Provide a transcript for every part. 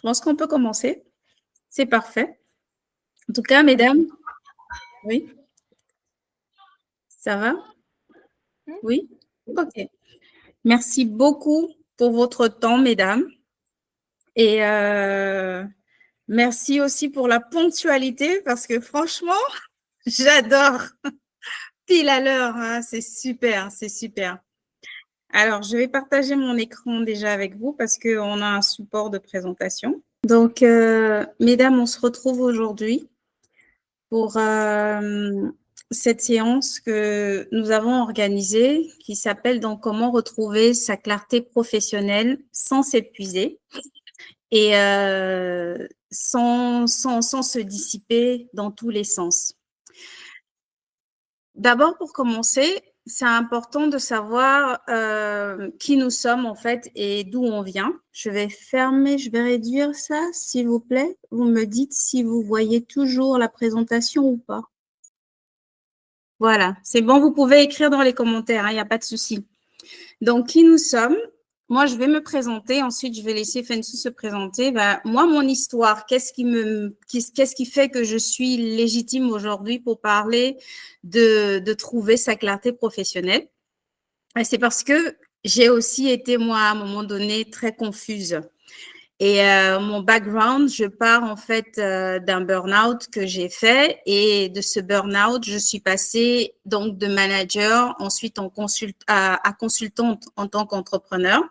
pense qu'on peut commencer. C'est parfait. En tout cas, mesdames, oui, ça va? Oui? OK. Merci beaucoup pour votre temps, mesdames. Et merci aussi pour la ponctualité parce que franchement, j'adore. Pile à l'heure, hein, c'est super, c'est super. Alors, je vais partager mon écran déjà avec vous parce qu'on a un support de présentation. Donc, mesdames, on se retrouve aujourd'hui pour cette séance que nous avons organisée qui s'appelle donc comment retrouver sa clarté professionnelle sans s'épuiser et sans se dissiper dans tous les sens. D'abord, pour commencer, c'est important de savoir qui nous sommes en fait et d'où on vient. Je vais fermer, je vais réduire ça, s'il vous plaît. Vous me dites si vous voyez toujours la présentation ou pas. Voilà, c'est bon, vous pouvez écrire dans les commentaires, il n'y a pas de souci. Donc, qui nous sommes? Moi, je vais me présenter, ensuite, je vais laisser Fensou se présenter. Moi, mon histoire, qu'est-ce qui fait que je suis légitime aujourd'hui pour parler de trouver sa clarté professionnelle? C'est parce que j'ai aussi été, moi, à un moment donné, très confuse. Et mon background, je pars en fait d'un burn-out que j'ai fait et de ce burn-out, je suis passée donc de manager, ensuite à consultante en tant qu'entrepreneur.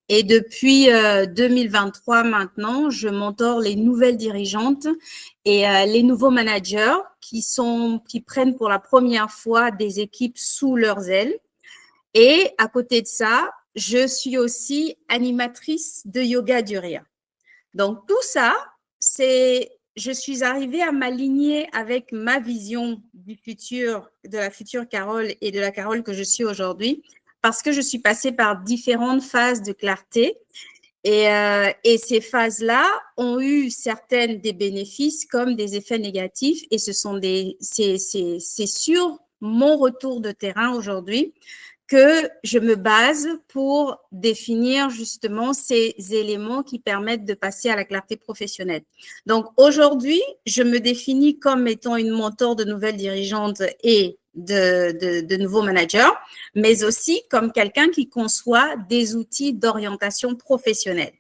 Et depuis 2023 maintenant, je mentore les nouvelles dirigeantes et les nouveaux managers qui prennent pour la première fois des équipes sous leurs ailes. Et à côté de ça, je suis aussi animatrice de yoga du rire. Donc, tout ça, je suis arrivée à m'aligner avec ma vision du futur, de la future Carole et de la Carole que je suis aujourd'hui, parce que je suis passée par différentes phases de clarté. Et ces phases-là ont eu certaines des bénéfices comme des effets négatifs. Et c'est sur mon retour de terrain aujourd'hui que je me base pour définir justement ces éléments qui permettent de passer à la clarté professionnelle. Donc aujourd'hui, je me définis comme étant une mentor de nouvelles dirigeantes et de nouveaux managers, mais aussi comme quelqu'un qui conçoit des outils d'orientation professionnelle.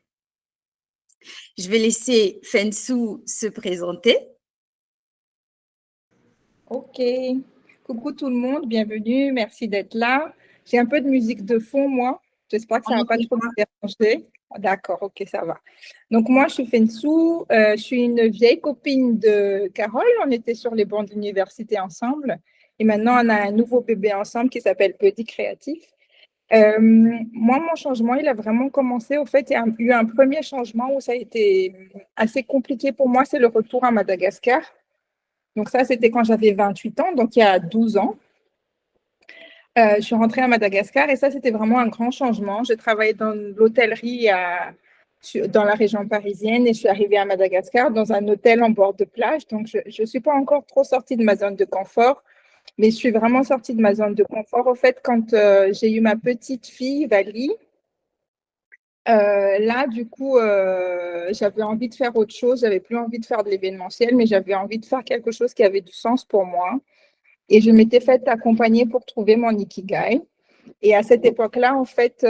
Je vais laisser Fensou se présenter. Ok. Coucou tout le monde, bienvenue, merci d'être là. J'ai un peu de musique de fond, moi. J'espère que ça ne va pas trop me déranger. D'accord, ok, ça va. Donc moi, je suis Fensou, je suis une vieille copine de Carole. On était sur les bancs d'université ensemble. Et maintenant, on a un nouveau bébé ensemble qui s'appelle Petit Créatif. Moi, mon changement, il a vraiment commencé. Au fait, il y a eu un premier changement où ça a été assez compliqué pour moi, c'est le retour à Madagascar. Donc ça, c'était quand j'avais 28 ans, donc il y a 12 ans. Je suis rentrée à Madagascar et ça, c'était vraiment un grand changement. J'ai travaillé dans l'hôtellerie dans la région parisienne et je suis arrivée à Madagascar dans un hôtel en bord de plage. Donc, je ne suis pas encore trop sortie de ma zone de confort, mais je suis vraiment sortie de ma zone de confort. Au fait, quand j'ai eu ma petite fille, Vali, là, du coup, j'avais envie de faire autre chose. J'avais plus envie de faire de l'événementiel, mais j'avais envie de faire quelque chose qui avait du sens pour moi. Et je m'étais faite accompagner pour trouver mon ikigai. Et à cette époque-là, en fait,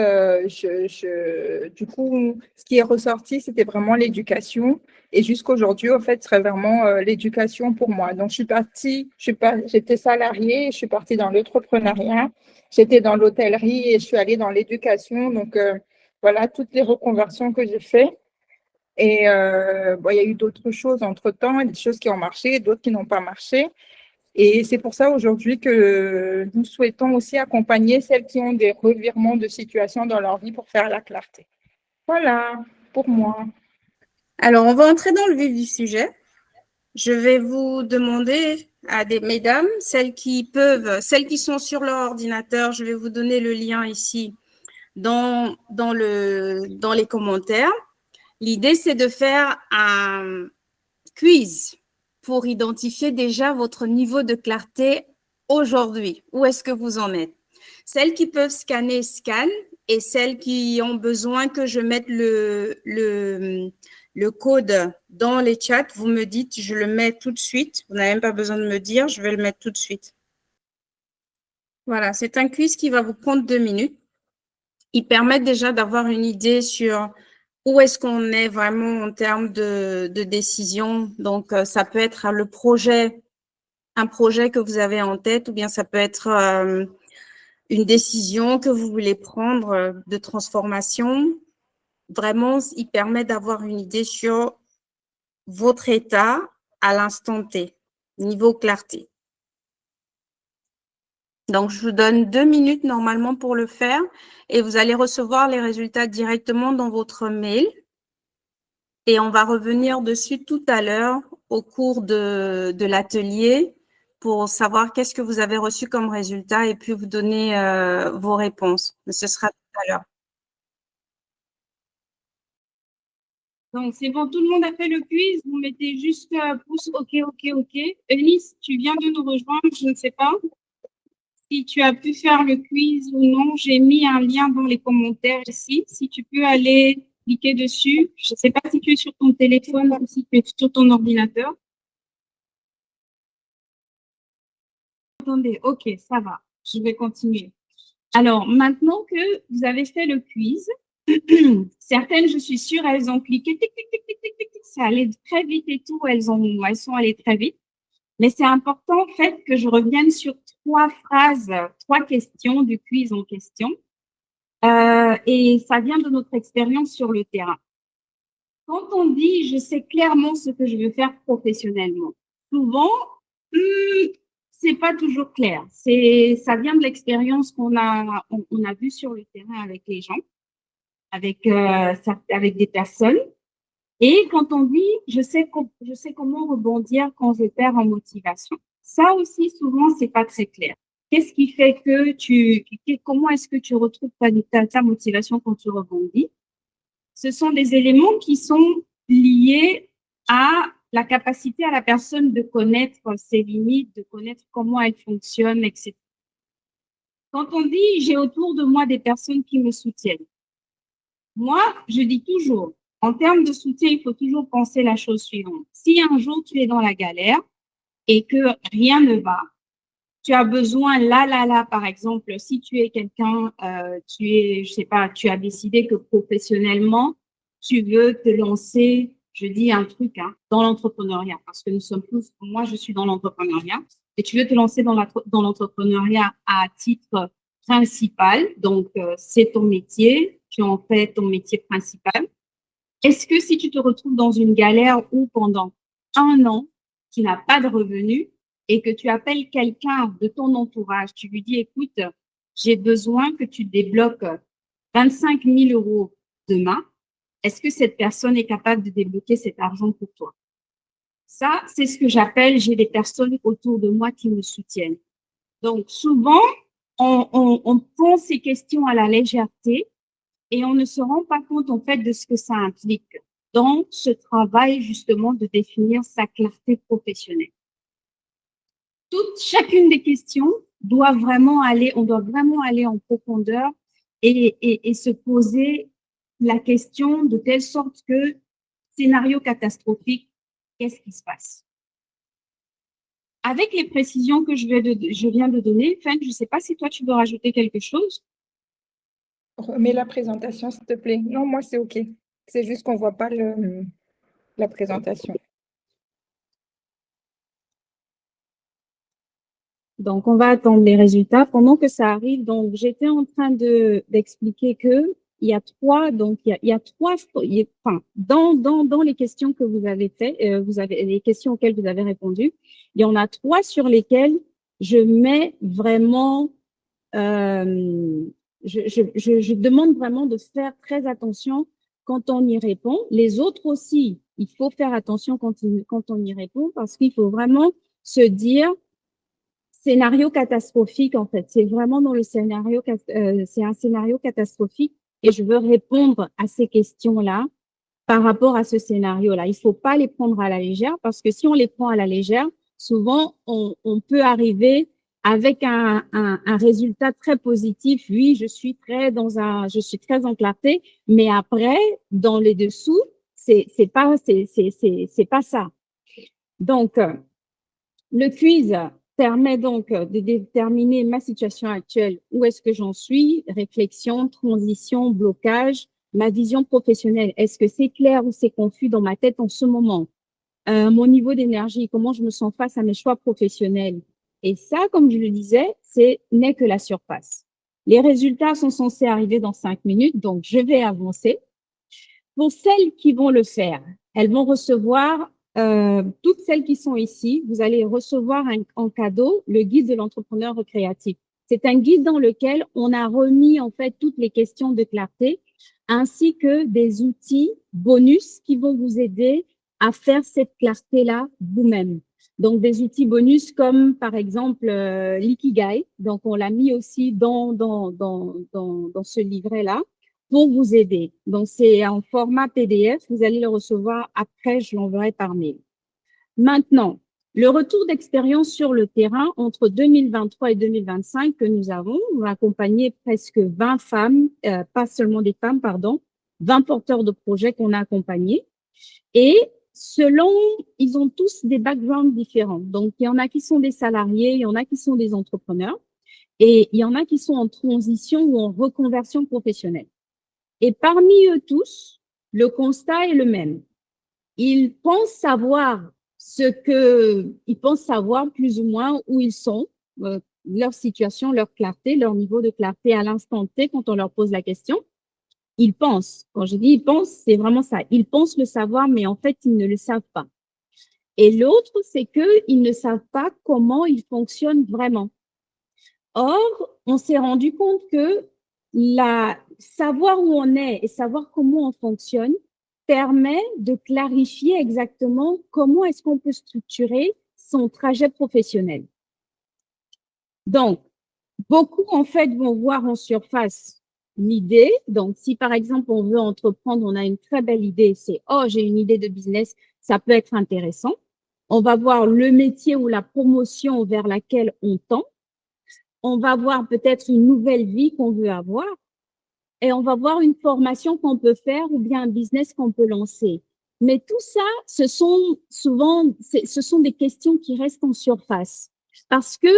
du coup, ce qui est ressorti, c'était vraiment l'éducation. Et jusqu'aujourd'hui, en fait, ce serait vraiment l'éducation pour moi. Donc, je suis partie, j'étais salariée, je suis partie dans l'entrepreneuriat, j'étais dans l'hôtellerie et je suis allée dans l'éducation. Donc, voilà toutes les reconversions que j'ai faites. Et il y a eu d'autres choses entre-temps, des choses qui ont marché, d'autres qui n'ont pas marché. Et c'est pour ça aujourd'hui que nous souhaitons aussi accompagner celles qui ont des revirements de situation dans leur vie pour faire la clarté. Voilà, pour moi. Alors, on va entrer dans le vif du sujet. Je vais vous demander à des mesdames, celles qui sont sur leur ordinateur, je vais vous donner le lien ici dans les commentaires. L'idée, c'est de faire un quiz pour identifier déjà votre niveau de clarté aujourd'hui. Où est-ce que vous en êtes? Celles qui peuvent scanner, scannent, et celles qui ont besoin que je mette le code dans les chats. Vous me dites, je le mets tout de suite. Vous n'avez même pas besoin de me dire, je vais le mettre tout de suite. Voilà, c'est un quiz qui va vous prendre 2 minutes. Il permet déjà d'avoir une idée sur où est-ce qu'on est vraiment en termes de décision. Donc, ça peut être un projet que vous avez en tête, ou bien ça peut être une décision que vous voulez prendre de transformation. Vraiment, il permet d'avoir une idée sur votre état à l'instant T, niveau clarté. Donc, je vous donne 2 minutes normalement pour le faire et vous allez recevoir les résultats directement dans votre mail. Et on va revenir dessus tout à l'heure au cours de l'atelier pour savoir qu'est-ce que vous avez reçu comme résultat et puis vous donner vos réponses. Mais ce sera tout à l'heure. Donc, c'est bon, tout le monde a fait le quiz. Vous mettez juste pouce OK, OK, OK. Eunice, tu viens de nous rejoindre, je ne sais pas si tu as pu faire le quiz ou non. J'ai mis un lien dans les commentaires ici. Si tu peux aller cliquer dessus. Je ne sais pas si tu es sur ton téléphone ou si tu es sur ton ordinateur. Attendez, OK, ça va. Je vais continuer. Alors, maintenant que vous avez fait le quiz, certaines, je suis sûre, elles ont cliqué, tic, tic, tic, tic, tic, tic, tic, ça allait très vite et tout, elles sont allées très vite. Mais c'est important, en fait, que je revienne sur 3 phrases, 3 questions du quiz en question. Et ça vient de notre expérience sur le terrain. Quand on dit « je sais clairement ce que je veux faire professionnellement », souvent, c'est pas toujours clair. Ça vient de l'expérience qu'on a vue sur le terrain avec les gens, avec des personnes. Et quand on dit « je sais comment rebondir quand je perds en motivation », ça aussi, souvent, c'est pas très clair. Qu'est-ce qui fait que comment est-ce que tu retrouves ta motivation quand tu rebondis? Ce sont des éléments qui sont liés à la capacité à la personne de connaître ses limites, de connaître comment elle fonctionne, etc. Quand on dit « j'ai autour de moi des personnes qui me soutiennent », moi, je dis toujours, en termes de soutien, il faut toujours penser la chose suivante. Si un jour tu es dans la galère et que rien ne va, tu as besoin là, par exemple, si tu es quelqu'un, je sais pas, tu as décidé que professionnellement, tu veux te lancer, je dis un truc, hein, dans l'entrepreneuriat, parce que nous sommes tous, moi je suis dans l'entrepreneuriat, et tu veux te lancer dans l'entrepreneuriat à titre principal, donc c'est ton métier, tu en fais ton métier principal. Est-ce que si tu te retrouves dans une galère où pendant 1 an, tu n'as pas de revenus et que tu appelles quelqu'un de ton entourage, tu lui dis, écoute, j'ai besoin que tu débloques 25 000 euros demain, est-ce que cette personne est capable de débloquer cet argent pour toi? Ça, c'est ce que j'appelle, j'ai des personnes autour de moi qui me soutiennent. Donc, souvent, on prend ces questions à la légèreté et on ne se rend pas compte, en fait, de ce que ça implique dans ce travail, justement, de définir sa clarté professionnelle. Chacune des questions doit vraiment aller, on doit vraiment aller en profondeur et se poser la question de telle sorte que, scénario catastrophique, qu'est-ce qui se passe? Avec les précisions que je viens de donner, Fan, je ne sais pas si toi, tu veux rajouter quelque chose? Remets la présentation, s'il te plaît. Non, moi, c'est OK. C'est juste qu'on ne voit pas la présentation. Donc, on va attendre les résultats. Pendant que ça arrive, donc, j'étais en train d'expliquer que il y a 3, donc, il y a 3, enfin, dans les questions que vous avez fait, les questions auxquelles vous avez répondu, il y en a 3 sur lesquelles je mets vraiment, je demande vraiment de faire très attention quand on y répond. Les autres aussi, il faut faire attention quand on y répond parce qu'il faut vraiment se dire, scénario catastrophique, en fait. C'est vraiment dans le scénario, c'est un scénario catastrophique et je veux répondre à ces questions-là par rapport à ce scénario-là. Il ne faut pas les prendre à la légère parce que si on les prend à la légère, souvent, on peut arriver avec un résultat très positif. Oui, je suis très en clarté, mais après, dans les dessous, c'est pas ça. Donc, le quiz permet donc de déterminer ma situation actuelle, où est-ce que j'en suis, réflexion, transition, blocage, ma vision professionnelle. Est-ce que c'est clair ou c'est confus dans ma tête en ce moment? Mon niveau d'énergie, comment je me sens face à mes choix professionnels. Et ça, comme je le disais, n'est que la surface. Les résultats sont censés arriver dans 5 minutes, donc je vais avancer. Pour celles qui vont le faire, elles vont recevoir, toutes celles qui sont ici, vous allez recevoir en cadeau le guide de l'entrepreneur recréatif. C'est un guide dans lequel on a remis en fait toutes les questions de clarté ainsi que des outils bonus qui vont vous aider à faire cette clarté-là vous-même. Donc, des outils bonus comme, par exemple, l'Ikigai. Donc, on l'a mis aussi dans ce livret-là pour vous aider. Donc, c'est en format PDF. Vous allez le recevoir après, je l'enverrai par mail. Maintenant, le retour d'expérience sur le terrain entre 2023 et 2025 que nous avons, on a accompagné presque 20 femmes, pas seulement des femmes, pardon, 20 porteurs de projets qu'on a accompagnés. Et ils ont tous des backgrounds différents. Donc, il y en a qui sont des salariés, il y en a qui sont des entrepreneurs et il y en a qui sont en transition ou en reconversion professionnelle. Et parmi eux tous, le constat est le même. Ils pensent savoir plus ou moins où ils sont, leur situation, leur clarté, leur niveau de clarté à l'instant T quand on leur pose la question. Ils pensent. Quand je dis ils pensent, c'est vraiment ça. Ils pensent le savoir, mais en fait, ils ne le savent pas. Et l'autre, c'est qu'ils ne savent pas comment ils fonctionnent vraiment. Or, on s'est rendu compte que savoir où on est et savoir comment on fonctionne permet de clarifier exactement comment est-ce qu'on peut structurer son trajet professionnel. Donc, beaucoup, en fait, vont voir en surface l'idée. Donc, si par exemple, on veut entreprendre, on a une très belle idée, c'est « Oh, j'ai une idée de business, ça peut être intéressant ». On va voir le métier ou la promotion vers laquelle on tend. On va voir peut-être une nouvelle vie qu'on veut avoir et on va voir une formation qu'on peut faire ou bien un business qu'on peut lancer. Mais tout ça, ce sont des questions qui restent en surface parce que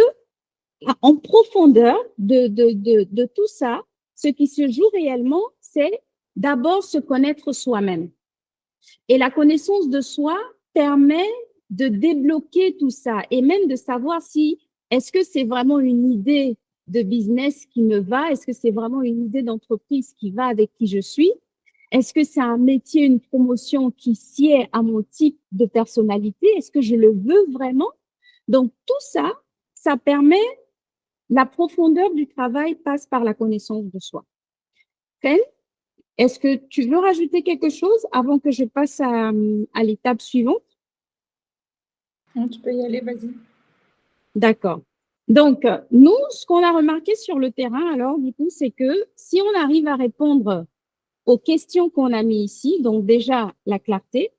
en profondeur de tout ça, ce qui se joue réellement, c'est d'abord se connaître soi-même. Et la connaissance de soi permet de débloquer tout ça et même de savoir si est-ce que c'est vraiment une idée de business qui me va, est-ce que c'est vraiment une idée d'entreprise qui va avec qui je suis, est-ce que c'est un métier, une promotion qui sied à mon type de personnalité, est-ce que je le veux vraiment? Donc tout ça, ça permet, la profondeur du travail passe par la connaissance de soi. Ken, est-ce que tu veux rajouter quelque chose avant que je passe à l'étape suivante? Non, tu peux y aller, vas-y. D'accord. Donc, nous, ce qu'on a remarqué sur le terrain, alors, du coup, c'est que si on arrive à répondre aux questions qu'on a mis ici, donc déjà la clarté,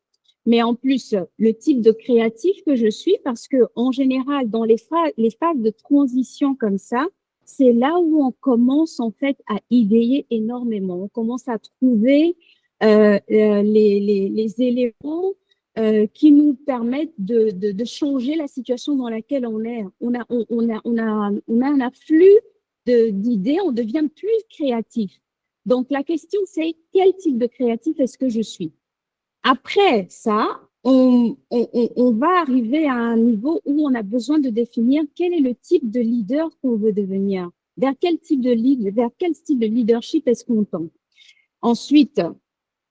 mais en plus le type de créatif que je suis, parce que en général, dans les phases de transition comme ça, c'est là où on commence en fait à éveiller énormément. On commence à trouver les éléments qui nous permettent de changer la situation dans laquelle on est. On a un afflux d'idées, on devient plus créatif. Donc, la question, c'est quel type de créatif est-ce que je suis? Après ça, on va arriver à un niveau où on a besoin de définir quel est le type de leader qu'on veut devenir. Vers quel type de leadership est-ce qu'on tend? Ensuite,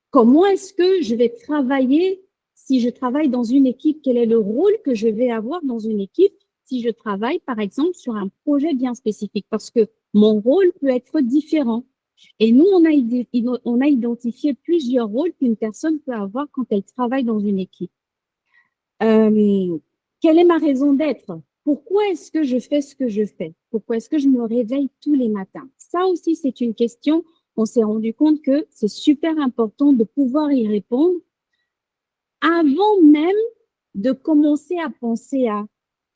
comment est-ce que je vais travailler si je travaille dans une équipe? Quel est le rôle que je vais avoir dans une équipe si je travaille, par exemple, sur un projet bien spécifique? Parce que mon rôle peut être différent. Et nous, on a identifié plusieurs rôles qu'une personne peut avoir quand elle travaille dans une équipe. Quelle est ma raison d'être? Pourquoi est-ce que je fais ce que je fais? Pourquoi est-ce que je me réveille tous les matins? Ça aussi, c'est une question. On s'est rendu compte que c'est super important de pouvoir y répondre avant même de commencer à penser à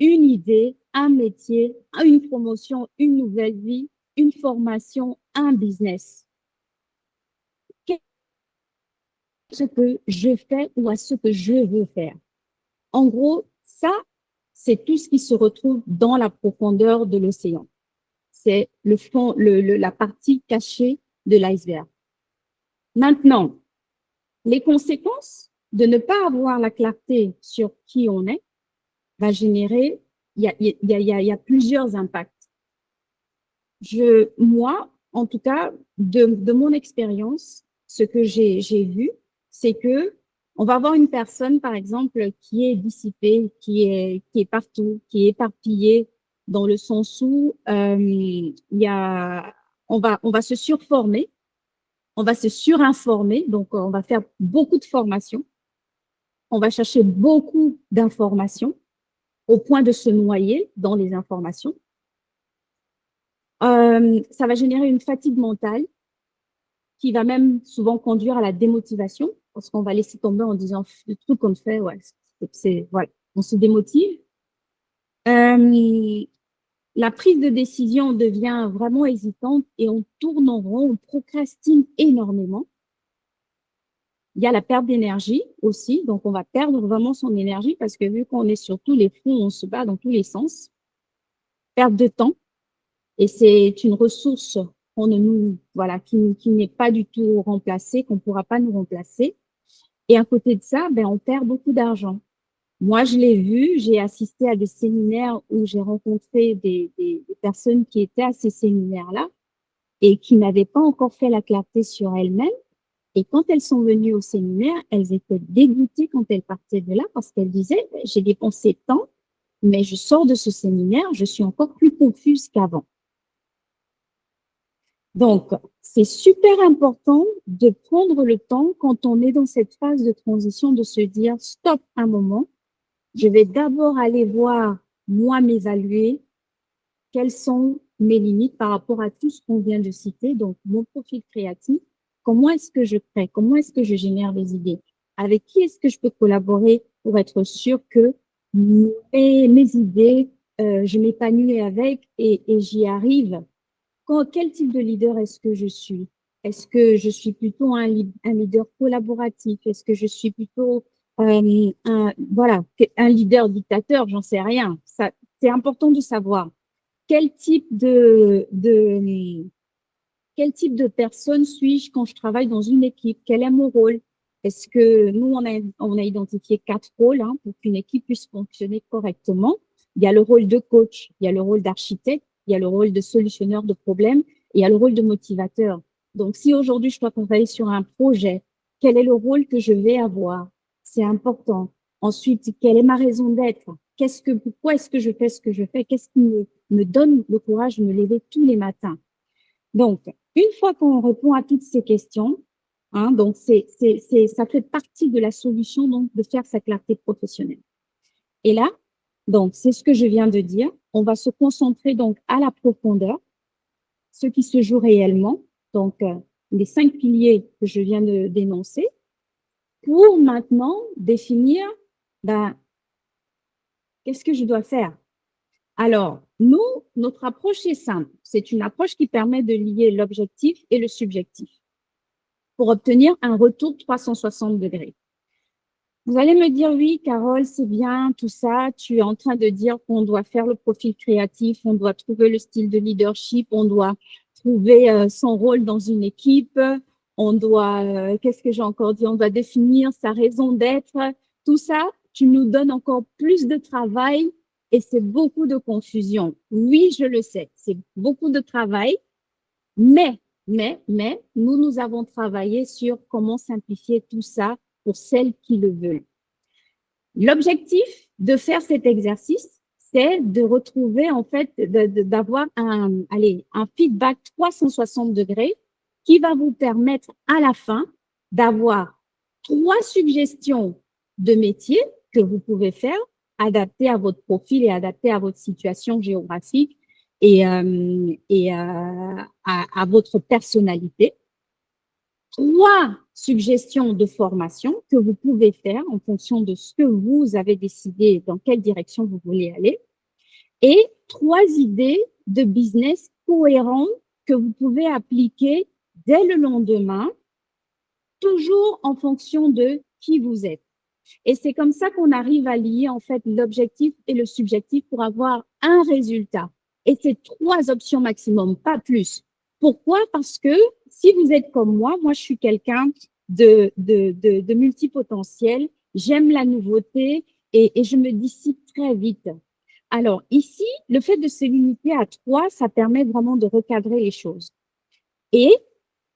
une idée, un métier, une promotion, une nouvelle vie, une formation, un business. ce que je fais ou à ce que je veux faire. En gros, ça, c'est tout ce qui se retrouve dans la profondeur de l'océan. C'est le fond, la partie cachée de l'iceberg. Maintenant, les conséquences de ne pas avoir la clarté sur qui on est va générer, il y a plusieurs impacts. Moi, en tout cas, de mon expérience, ce que j'ai vu, c'est que on va avoir une personne, par exemple, qui est dissipée, qui est partout, qui est éparpillée, dans le sens où on va se surformer, on va se surinformer, donc on va faire beaucoup de formations, on va chercher beaucoup d'informations au point de se noyer dans les informations. Ça va générer une fatigue mentale qui va même souvent conduire à la démotivation parce qu'on va laisser tomber en disant le truc qu'on fait, ouais, voilà, on se démotive. La prise de décision devient vraiment hésitante et on tourne en rond, on procrastine énormément. Il y a la perte d'énergie aussi, donc on va perdre vraiment son énergie parce que vu qu'on est sur tous les fronts, on se bat dans tous les sens. Perte de temps, et c'est une ressource qu'on ne nous, voilà, qui n'est pas du tout remplacée, qu'on ne pourra pas nous remplacer. Et à côté de ça, ben, on perd beaucoup d'argent. Moi, je l'ai vu, j'ai assisté à des séminaires où j'ai rencontré des personnes qui étaient à ces séminaires-là et qui n'avaient pas encore fait la clarté sur elles-mêmes. Et quand elles sont venues au séminaire, elles étaient dégoûtées quand elles partaient de là parce qu'elles disaient, j'ai dépensé tant, mais je sors de ce séminaire, je suis encore plus confuse qu'avant. Donc, c'est super important de prendre le temps quand on est dans cette phase de transition de se dire, stop un moment, je vais d'abord aller voir, moi, m'évaluer, quelles sont mes limites par rapport à tout ce qu'on vient de citer, donc mon profil créatif, comment est-ce que je crée, comment est-ce que je génère des idées, avec qui est-ce que je peux collaborer pour être sûr que mes idées, je m'épanouis avec et j'y arrive. Quel type de leader est-ce que je suis? Est-ce que je suis plutôt un leader collaboratif? Est-ce que je suis plutôt voilà, un leader dictateur? J'en sais rien. Ça, c'est important de savoir quel type quel type de personne suis-je quand je travaille dans une équipe? Quel est mon rôle? Est-ce que nous, on a identifié 4 rôles hein, pour qu'une équipe puisse fonctionner correctement. Il y a le rôle de coach, il y a le rôle d'architecte, il y a le rôle de solutionneur de problèmes et il y a le rôle de motivateur. Donc, si aujourd'hui, je dois travailler sur un projet, quel est le rôle que je vais avoir? C'est important. Ensuite, quelle est ma raison d'être? Pourquoi est-ce que je fais ce que je fais? Qu'est-ce qui me donne le courage de me lever tous les matins? Donc, une fois qu'on répond à toutes ces questions, hein, donc ça fait partie de la solution donc de faire sa clarté professionnelle. Et là, donc c'est ce que je viens de dire. On va se concentrer donc à la profondeur, ce qui se joue réellement, donc les 5 piliers que je viens de dénoncer, pour maintenant définir, ben, qu'est-ce que je dois faire? Alors, notre approche est simple. C'est une approche qui permet de lier l'objectif et le subjectif pour obtenir un retour 360 degrés. Vous allez me dire, oui, Carole, c'est bien, tout ça. Tu es en train de dire qu'on doit faire le profil créatif, on doit trouver le style de leadership, on doit trouver son rôle dans une équipe, on doit, qu'est-ce que j'ai encore dit? On doit définir sa raison d'être. Tout ça, tu nous donnes encore plus de travail et c'est beaucoup de confusion. Oui, je le sais, c'est beaucoup de travail, mais nous avons travaillé sur comment simplifier tout ça pour celles qui le veulent. L'objectif de faire cet exercice, c'est de retrouver, en fait, d'avoir un feedback 360 degrés qui va vous permettre à la fin d'avoir 3 suggestions de métiers que vous pouvez faire, adaptées à votre profil et adaptées à votre situation géographique et à votre personnalité. 3 suggestions de formation que vous pouvez faire en fonction de ce que vous avez décidé, dans quelle direction vous voulez aller. Et 3 idées de business cohérentes que vous pouvez appliquer dès le lendemain, toujours en fonction de qui vous êtes. Et c'est comme ça qu'on arrive à lier en fait l'objectif et le subjectif pour avoir un résultat. Et c'est 3 options maximum, pas plus. Pourquoi? Parce que si vous êtes comme moi je suis quelqu'un de multipotentiel, j'aime la nouveauté et je me dissipe très vite. Alors ici, le fait de se limiter à 3, ça permet vraiment de recadrer les choses. Et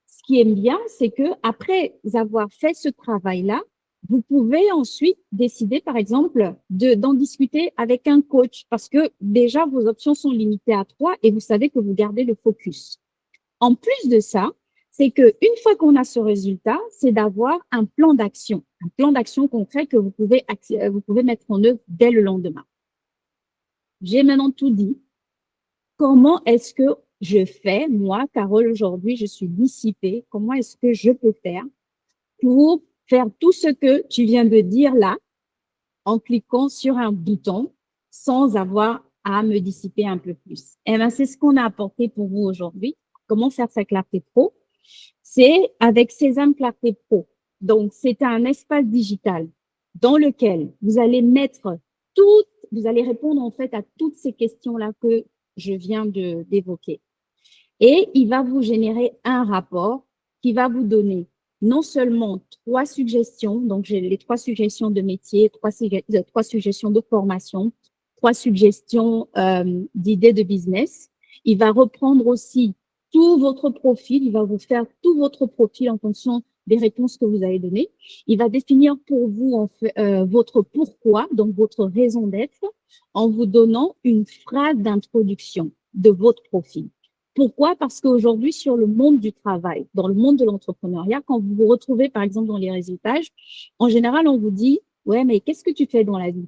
ce qui est bien, c'est que après avoir fait ce travail-là, vous pouvez ensuite décider, par exemple, d'en discuter avec un coach parce que déjà, vos options sont limitées à 3 et vous savez que vous gardez le focus. En plus de ça, c'est qu'une fois qu'on a ce résultat, c'est d'avoir un plan d'action concret que vous pouvez mettre en œuvre dès le lendemain. J'ai maintenant tout dit. Comment est-ce que je fais, moi, Carole, aujourd'hui, je suis dissipée, comment est-ce que je peux faire pour faire tout ce que tu viens de dire là, en cliquant sur un bouton, sans avoir à me dissiper un peu plus? Eh bien, c'est ce qu'on a apporté pour vous aujourd'hui. Comment faire sa clarté pro? C'est avec Sésame Clarté Pro. Donc, c'est un espace digital dans lequel vous allez vous allez répondre en fait à toutes ces questions-là que je viens d'évoquer. Et il va vous générer un rapport qui va vous donner non seulement 3 suggestions, donc j'ai les 3 suggestions de métier, 3 suggestions de formation, 3 suggestions d'idées de business. Il va reprendre aussi tout votre profil, il va vous faire tout votre profil en fonction des réponses que vous avez données. Il va définir pour vous en fait, votre pourquoi, donc votre raison d'être, en vous donnant une phrase d'introduction de votre profil. Pourquoi? Parce qu'aujourd'hui, sur le monde du travail, dans le monde de l'entrepreneuriat, quand vous vous retrouvez, par exemple, dans les réseautages, en général, on vous dit, ouais, mais qu'est-ce que tu fais dans la vie?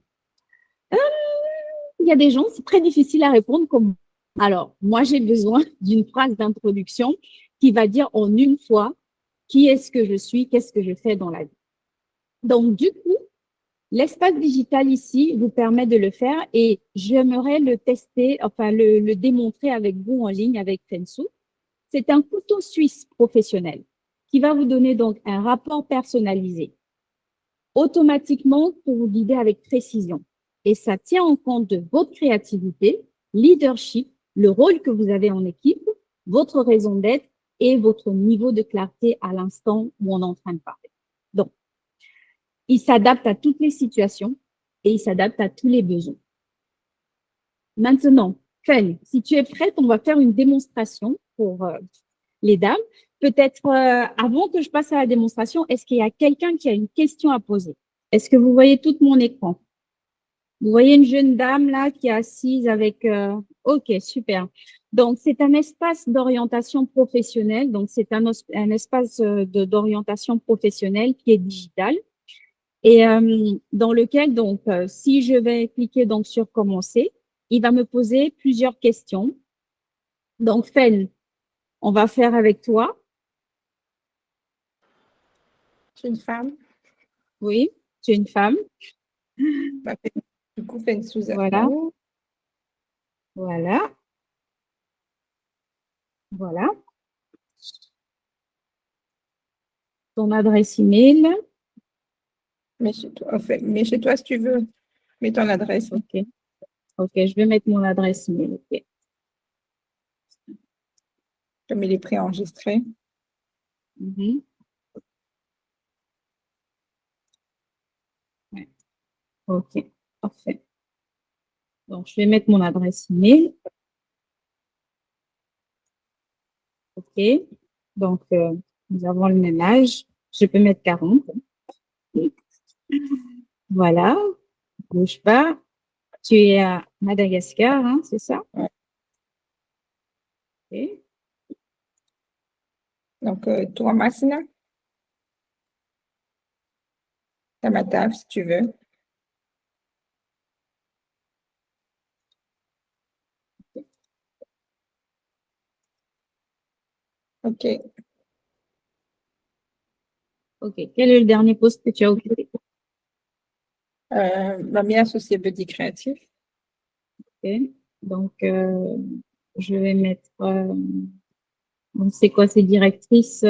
Il y a des gens, c'est très difficile à répondre comme. Alors, moi, j'ai besoin d'une phrase d'introduction qui va dire en une fois qui est-ce que je suis, qu'est-ce que je fais dans la vie. Donc, du coup, l'espace digital ici vous permet de le faire et j'aimerais le tester, enfin le démontrer avec vous en ligne avec Fensou. C'est un couteau suisse professionnel qui va vous donner donc un rapport personnalisé automatiquement pour vous guider avec précision. Et ça tient en compte de votre créativité, leadership, le rôle que vous avez en équipe, votre raison d'être et votre niveau de clarté à l'instant où on est en train de parler. Donc, il s'adapte à toutes les situations et il s'adapte à tous les besoins. Maintenant, Fen, si tu es prête, on va faire une démonstration pour les dames. Peut-être avant que je passe à la démonstration, est-ce qu'il y a quelqu'un qui a une question à poser? Est-ce que vous voyez tout mon écran? Vous voyez une jeune dame là qui est assise avec… Ok, super. Donc, c'est un espace d'orientation professionnelle. Donc, c'est un espace d'orientation professionnelle qui est digital et dans lequel, donc, si je vais cliquer donc sur commencer, il va me poser plusieurs questions. Donc, Fen, on va faire avec toi. Je suis une femme. Oui, tu es une femme. Du coup, Fensou Voilà, Zafou. voilà, voilà. Ton adresse email. Mais chez toi, si tu veux, mets ton adresse. Ok, ok, je vais mettre mon adresse email. Ok. Comme il est préenregistré. Mhm. Ouais. Ok, parfait. Donc, je vais mettre mon adresse email. Ok. Donc, nous avons le même âge. Je peux mettre 40. Voilà. Bouge pas. Tu es à Madagascar, hein, c'est ça? Ouais. Ok. Donc, toi, Massina, t'as ma table si tu veux. OK. Ok. Quel est le dernier poste que tu as occupé? Ma mère associée Buddy Créatif. Ok. Donc, je vais mettre… c'est quoi, c'est directrice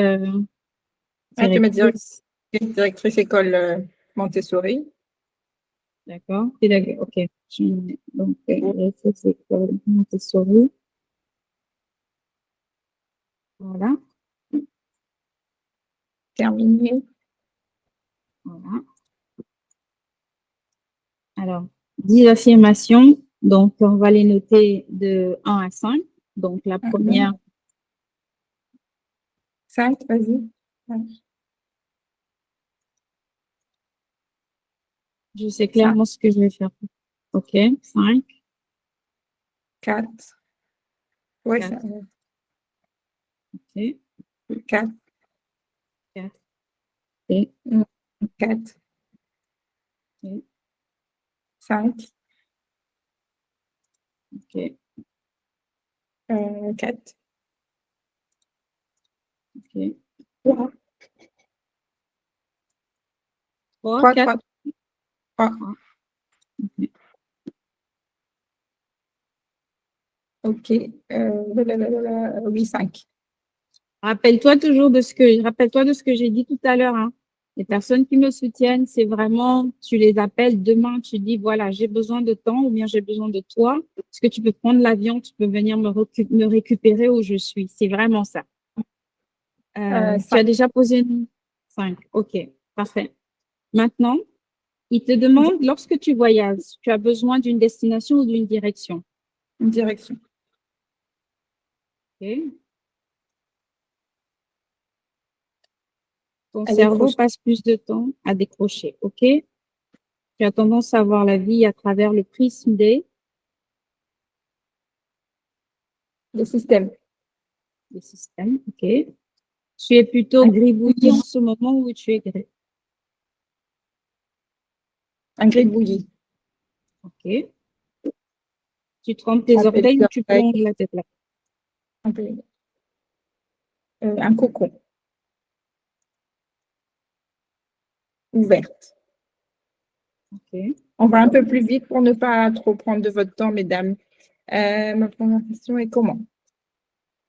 Ah, tu m'as directrice. directrice école Montessori. D'accord. Pédagogue. OK. Donc, directrice école Montessori. Voilà. Terminé. Voilà. Alors, 10 affirmations. Donc, on va les noter de 1 à 5. Donc, la première, 5, vas-y. je sais clairement ce que je vais faire. OK. 5, 4. Oui, Quatre. OK. 4. 4. OK. 4. OK. 5. OK. 4. OK. 3. 3, 3, 4. 3. OK. Oui, 5. Rappelle-toi de ce que j'ai dit tout à l'heure, hein. Les personnes qui me soutiennent, c'est vraiment, tu les appelles demain, tu dis, voilà, j'ai besoin de temps ou bien j'ai besoin de toi. Est-ce que tu peux prendre l'avion, tu peux venir me récupérer où je suis. C'est vraiment ça. Tu as 5. déjà posé 5. OK, parfait. Maintenant, il te demande, lorsque tu voyages, tu as besoin d'une destination ou d'une direction. Une direction. OK. Ton Elle cerveau décroche. passe plus de temps à décrocher. OK. Tu as tendance à voir la vie à travers le prisme Le système. des systèmes. OK. Tu es plutôt gribouillis en ce moment ou tu es gris. Un gribouillis. OK. Tu trempes tes orteils ou tu plonges la tête là. Un cocon. Ouverte. OK. On va un peu plus vite pour ne pas trop prendre de votre temps, mesdames. Ma première question est comment?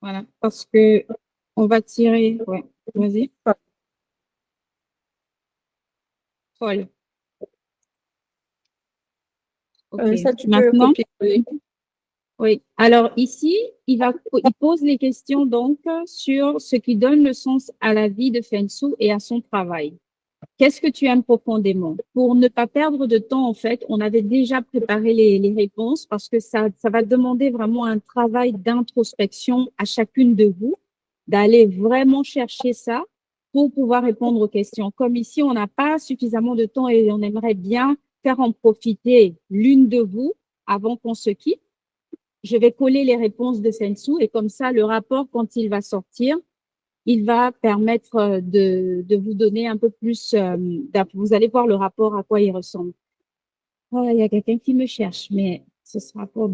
Voilà. Parce que on va tirer. Ouais. Vas-y. Folle. OK. Ça, tu peux Maintenant, copier-coller. oui. Alors ici, il pose les questions donc sur ce qui donne le sens à la vie de Feng Shui et à son travail. Qu'est-ce que tu aimes profondément? Pour ne pas perdre de temps, en fait, on avait déjà préparé les réponses parce que ça va demander vraiment un travail d'introspection à chacune de vous, d'aller vraiment chercher ça pour pouvoir répondre aux questions. Comme ici, on n'a pas suffisamment de temps et on aimerait bien faire en profiter l'une de vous avant qu'on se quitte. Je vais coller les réponses de Sensu et comme ça, le rapport, quand il va sortir, il va permettre de vous donner un peu plus, vous allez voir le rapport à quoi il ressemble. Oh, il y a quelqu'un qui me cherche, mais ce sera pour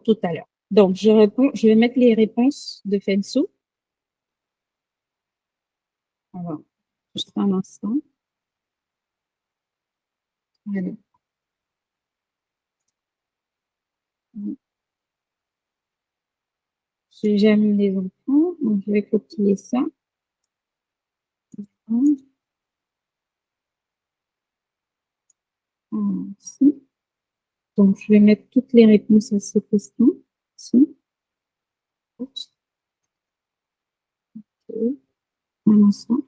tout à l'heure. Donc, je vais mettre les réponses de Fensu. Alors, juste un instant. Allez. J'aime les enfants, donc je vais copier ça. Ici. Donc, je vais mettre toutes les réponses à ces questions. Ici. Oups. Okay. Un instant.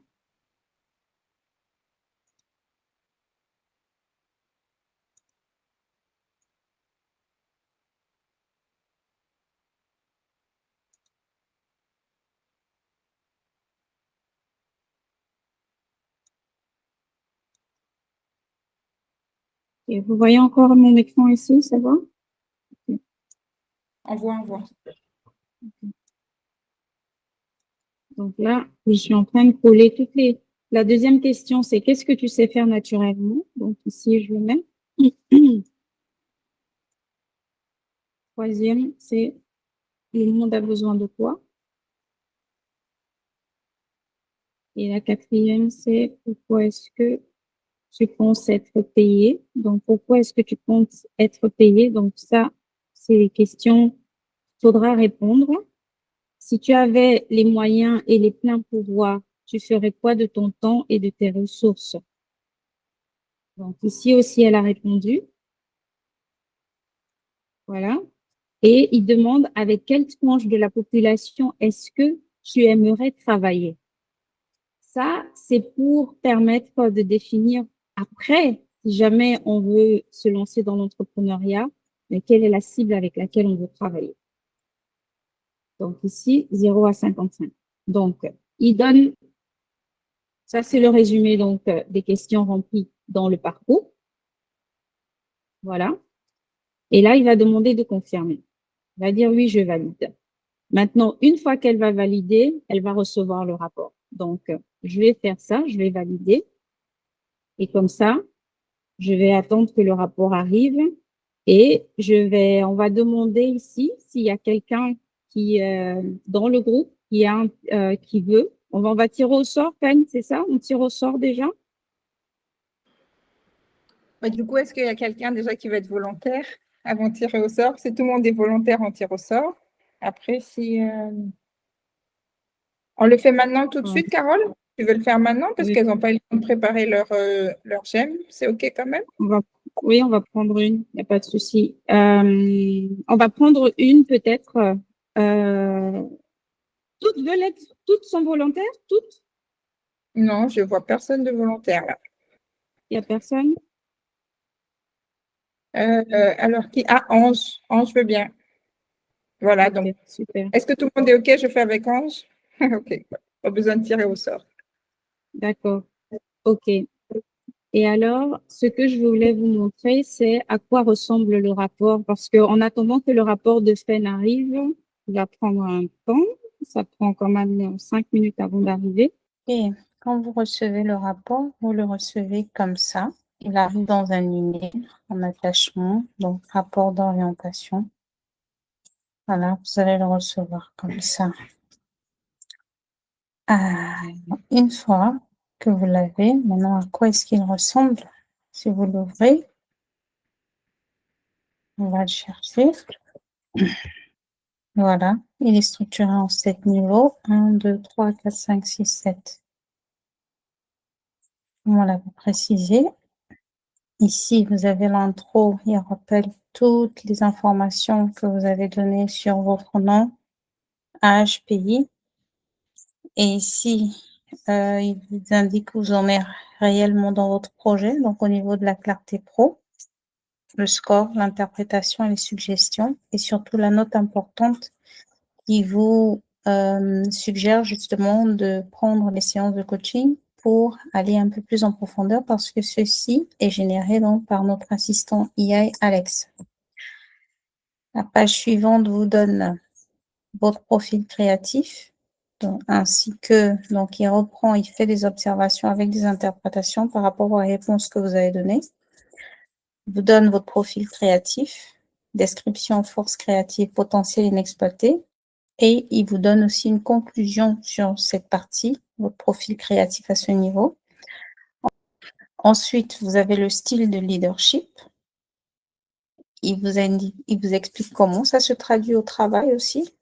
Et vous voyez encore mon écran ici, ça va? Envoie. Donc là, je suis en train de coller toutes les. La deuxième question, c'est qu'est-ce que tu sais faire naturellement? Donc ici, je le mets. Troisième, c'est le monde a besoin de quoi? Et la quatrième, c'est pourquoi est-ce que tu penses être payé? Donc, pourquoi est-ce que tu penses être payé? Donc, ça, c'est les questions qu'il faudra répondre. Si tu avais les moyens et les pleins pouvoirs, tu ferais quoi de ton temps et de tes ressources? Donc ici aussi, elle a répondu. Voilà. Et il demande avec quelle tranche de la population est-ce que tu aimerais travailler? Ça, c'est pour permettre de définir après, si jamais on veut se lancer dans l'entrepreneuriat, mais quelle est la cible avec laquelle on veut travailler. Donc ici, 0 à 55. Donc, il donne, ça c'est le résumé donc des questions remplies dans le parcours. Voilà. Et là, il va demander de confirmer. Il va dire oui, je valide. Maintenant, une fois qu'elle va valider, elle va recevoir le rapport. Donc, je vais faire ça, je vais valider. Et comme ça, je vais attendre que le rapport arrive et on va demander ici s'il y a quelqu'un qui, dans le groupe, qui veut. On va tirer au sort, Pen, c'est ça? On tire au sort déjà? Du coup, est-ce qu'il y a quelqu'un déjà qui va être volontaire avant de tirer au sort? Si tout le monde est volontaire, on tire au sort. Après, si on le fait maintenant tout de suite, Carole? Tu veux le faire maintenant parce Oui. qu'elles n'ont pas eu le temps de préparer leur gemme. C'est OK quand même? Oui, on va prendre une, il n'y a pas de souci. On va prendre une peut-être. Toutes sont volontaires? Toutes? Non, je ne vois personne de volontaire là. Il n'y a personne? Alors, qui? Ah, Ange. Ange veut bien. Voilà, Ok, donc, super. est-ce que tout le monde est OK? Je fais avec Ange? OK, pas besoin de tirer au sort. D'accord. Ok. Et alors, ce que je voulais vous montrer, c'est à quoi ressemble le rapport, parce qu'en attendant que le rapport de FEN arrive, il va prendre un temps. Ça prend quand même 5 minutes avant d'arriver. Et quand vous recevez le rapport, vous le recevez comme ça. Il arrive dans un email en attachement, donc rapport d'orientation. Voilà, vous allez le recevoir comme ça. Une fois que vous l'avez, maintenant, à quoi est-ce qu'il ressemble? Si vous l'ouvrez, on va le chercher. Voilà, il est structuré en 7 niveaux. 1, 2, 3, 4, 5, 6, 7. Voilà, vous précisez. Ici, vous avez l'intro. Il rappelle toutes les informations que vous avez données sur votre nom, âge, pays. Et ici, il vous indique où vous en êtes réellement dans votre projet, donc au niveau de la clarté pro, le score, l'interprétation et les suggestions, et surtout la note importante qui vous suggère justement de prendre les séances de coaching pour aller un peu plus en profondeur parce que ceci est généré donc par notre assistant IA Alex. La page suivante vous donne votre profil créatif, donc, ainsi que, donc il reprend, il fait des observations avec des interprétations par rapport aux réponses que vous avez données. Il vous donne votre profil créatif, description, force créative, potentiel inexploité, et il vous donne aussi une conclusion sur cette partie, votre profil créatif à ce niveau. Ensuite, vous avez le style de leadership. Il vous explique comment ça se traduit au travail aussi.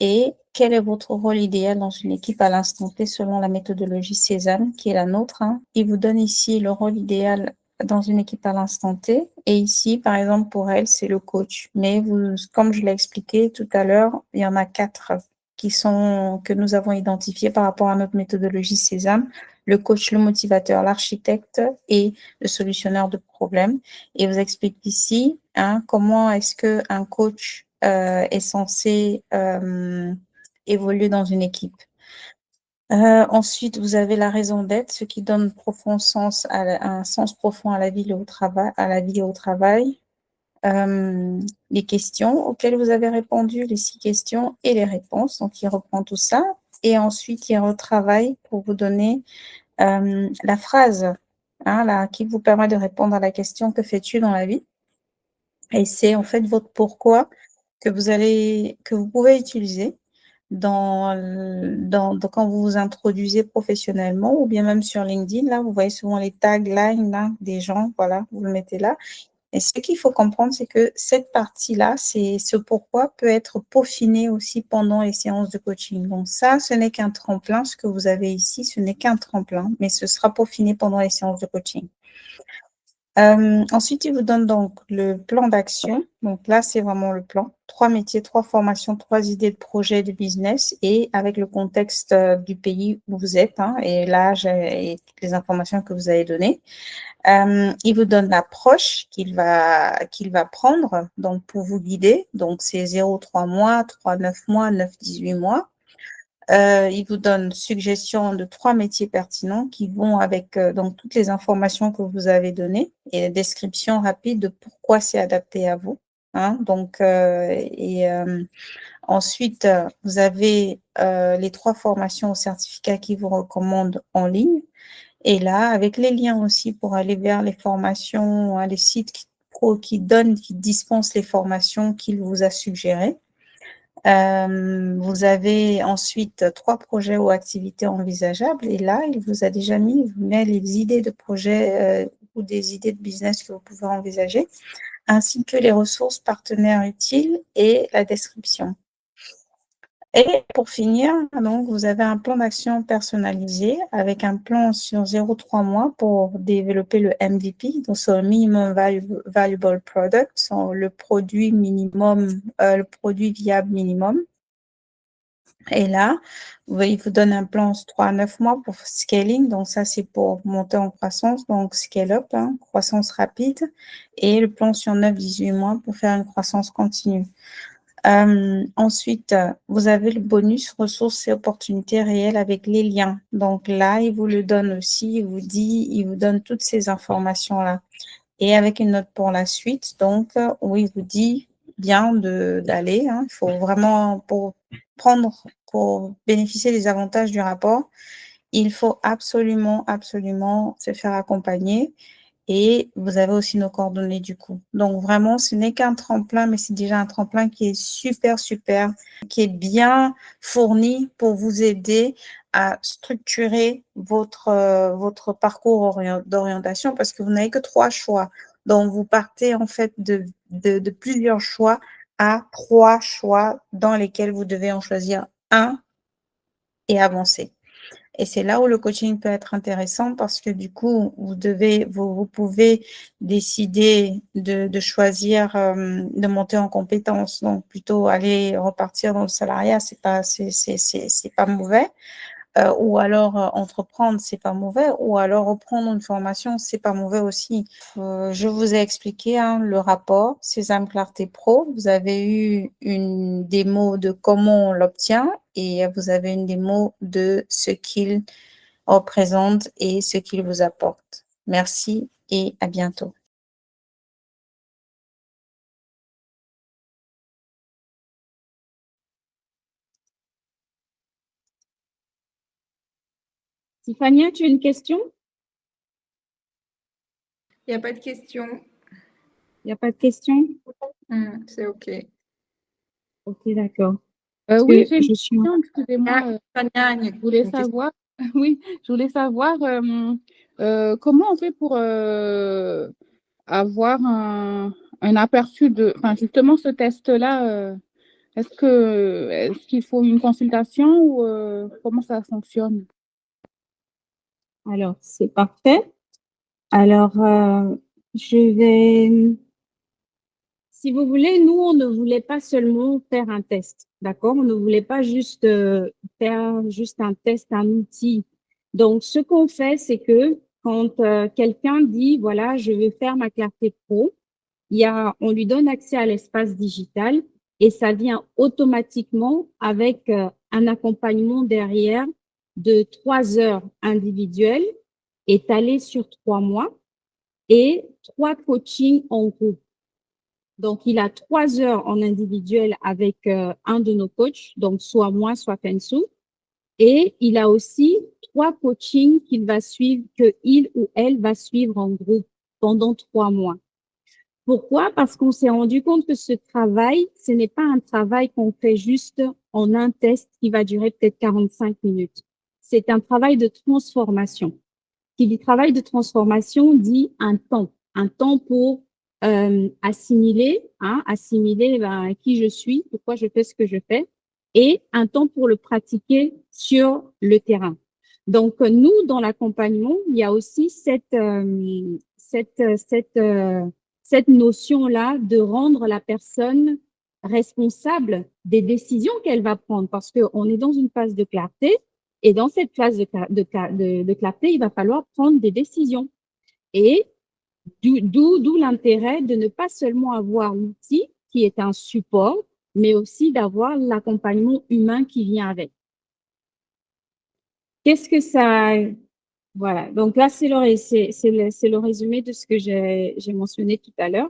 Et quel est votre rôle idéal dans une équipe à l'instant T selon la méthodologie Sésame, qui est la nôtre. Il vous donne ici le rôle idéal dans une équipe à l'instant T. Et ici, par exemple, pour elle, c'est le coach. Mais comme je l'ai expliqué tout à l'heure, il y en a 4 que nous avons identifiés par rapport à notre méthodologie Sésame. Le coach, le motivateur, l'architecte et le solutionneur de problèmes. Et vous explique ici comment est-ce qu'un coach est censé évoluer dans une équipe. Ensuite, vous avez la raison d'être, ce qui donne un sens profond à la vie et au travail. Les questions auxquelles vous avez répondu, les 6 questions et les réponses. Donc, il reprend tout ça. Et ensuite, il retravaille pour vous donner la phrase qui vous permet de répondre à la question « Que fais-tu dans la vie ?» Et c'est en fait votre pourquoi que vous pouvez utiliser quand vous vous introduisez professionnellement ou bien même sur LinkedIn. Là, vous voyez souvent les taglines là, des gens, voilà, vous le mettez là. Et ce qu'il faut comprendre, c'est que cette partie-là, c'est ce pourquoi peut être peaufiné aussi pendant les séances de coaching. Donc ça, ce n'est qu'un tremplin. Ce que vous avez ici, ce n'est qu'un tremplin, mais ce sera peaufiné pendant les séances de coaching. Ensuite, il vous donne donc le plan d'action. Donc là, c'est vraiment le plan. 3 métiers, 3 formations, 3 idées de projet de business et avec le contexte du pays où vous êtes et l'âge et toutes les informations que vous avez données. Il vous donne l'approche qu'il va prendre donc pour vous guider. Donc, c'est 0-3 mois, 3-9 mois, 9-18 mois. Il vous donne suggestion de 3 métiers pertinents qui vont avec donc toutes les informations que vous avez données et la description rapide de pourquoi c'est adapté à vous. Donc, ensuite, vous avez les 3 formations ou certificats qui vous recommandent en ligne. Et là, avec les liens aussi pour aller vers les formations, les sites qui dispensent les formations qu'il vous a suggérées. Vous avez ensuite 3 projets ou activités envisageables et là, il vous a déjà mis, il vous met les idées de projets ou des idées de business que vous pouvez envisager, ainsi que les ressources partenaires utiles et la description. Et pour finir, donc, vous avez un plan d'action personnalisé avec un plan sur 0,3 mois pour développer le MVP, donc sur le Minimum Valuable Product, sur le produit minimum, le produit viable minimum. Et là, il vous donne un plan 3 à 9 mois pour scaling, donc ça c'est pour monter en croissance, donc scale up, croissance rapide, et le plan sur 9-18 mois pour faire une croissance continue. Ensuite, vous avez le bonus ressources et opportunités réelles avec les liens. Donc là, il vous le donne aussi, il vous donne toutes ces informations-là. Et avec une note pour la suite, donc, où il vous dit bien d'aller. Il faut vraiment, pour bénéficier des avantages du rapport, il faut absolument se faire accompagner. Et vous avez aussi nos coordonnées du coup. Donc vraiment, ce n'est qu'un tremplin, mais c'est déjà un tremplin qui est super, qui est bien fourni pour vous aider à structurer votre parcours d'orientation parce que vous n'avez que 3 choix. Donc, vous partez en fait de plusieurs choix à 3 choix dans lesquels vous devez en choisir un et avancer. Et c'est là où le coaching peut être intéressant parce que du coup, vous pouvez décider de choisir de monter en compétence. Donc, plutôt aller repartir dans le salariat, c'est pas mauvais. Ou alors entreprendre, c'est pas mauvais. Ou alors reprendre une formation, c'est pas mauvais aussi. Je vous ai expliqué le rapport Sésame Clarté Pro. Vous avez eu une démo de comment on l'obtient et vous avez une démo de ce qu'il représente et ce qu'il vous apporte. Merci et à bientôt. Tiffania, tu as une question? Il n'y a pas de question. Il n'y a pas de question? C'est OK. Ok, d'accord. Oui, j'ai une question, excusez-moi. Je voulais savoir, oui, je voulais savoir comment on fait pour avoir un aperçu enfin justement ce test-là. Est-ce qu'il faut une consultation ou comment ça fonctionne? Alors, c'est parfait. Alors, je vais... Si vous voulez, nous, on ne voulait pas seulement faire un test, d'accord? On ne voulait pas juste faire juste un test, un outil. Donc, ce qu'on fait, c'est que quand quelqu'un dit, voilà, je veux faire ma clarté pro, on lui donne accès à l'espace digital et ça vient automatiquement avec un accompagnement derrière de 3 heures individuelles étalées sur 3 mois et 3 coachings en groupe. Donc, il a 3 heures en individuel avec un de nos coachs, donc soit moi, soit Fensou. Et il a aussi 3 coachings qu'il ou elle va suivre en groupe pendant 3 mois. Pourquoi? Parce qu'on s'est rendu compte que ce travail, ce n'est pas un travail qu'on fait juste en un test qui va durer peut-être 45 minutes. C'est un travail de transformation. Qui dit travail de transformation dit un temps pour assimiler qui je suis, pourquoi je fais ce que je fais, et un temps pour le pratiquer sur le terrain. Donc, nous, dans l'accompagnement, il y a aussi cette notion-là de rendre la personne responsable des décisions qu'elle va prendre, parce qu'on est dans une phase de clarté, et dans cette phase de clarté, il va falloir prendre des décisions. Et d'où l'intérêt de ne pas seulement avoir l'outil qui est un support, mais aussi d'avoir l'accompagnement humain qui vient avec. Qu'est-ce que ça… Voilà, donc là, c'est le résumé de ce que j'ai mentionné tout à l'heure.